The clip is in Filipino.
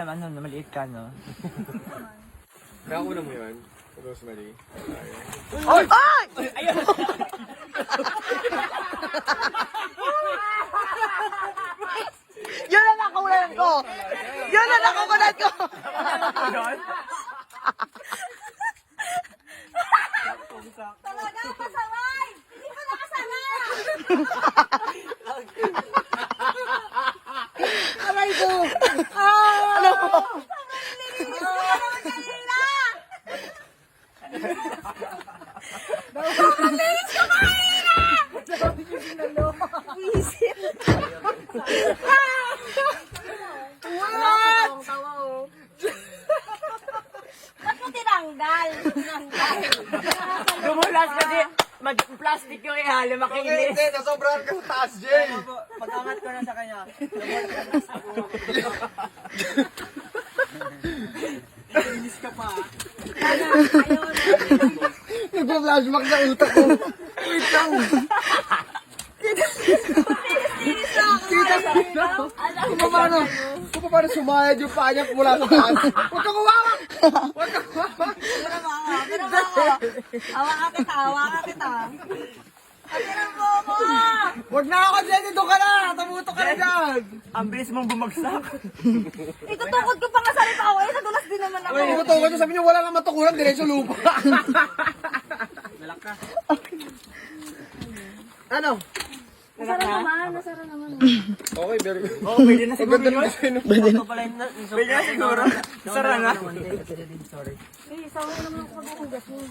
naman nun, na maliit ka, no? Kaya una mo yun, Rosemary. Ay! Ay! Ayun! Yun ang nakulan ko! Yun ang nakukulan ko! Talaga, pasaway! Hindi ko nakasama! Aray ko! Ano po? Nilinis ko na naman kanina! Nilinis ko kanina! Visit! What? Ba't mo tinanggal? Gumulas kasi mag-plastic yung ihalo, makinis. Hindi, nasobrahan ka sa taas, Jay! Pag-angat ko na sa kanya. Inis ka pa. Nagpa-flashback sa utak ko. Wait lang. Kung paano sumayad yung paa niya mula sa taas. Huwag kang uwawak! Huwag kang uwawak! Pero ako, hawakan kita. Patiran mo ako! Huwag na ako, Jenny! Doon ka na! Tamuto ka na dyan! Ang bilis mong bumagsak. Itutukod ko pa nga sa ripa ako. Eh, sa dulas din naman ako. Uy, ito ko sabi niyo wala nga matukulan, diretso lupa. Nalak ka. Ano? Nasara naman. Okay, very good. Oo, pwede na siguro yun. Pwede Ito pala yun. Pwede na siguro. Sara na. Sorry. Eh, sawa naman ako pagkukugas mo.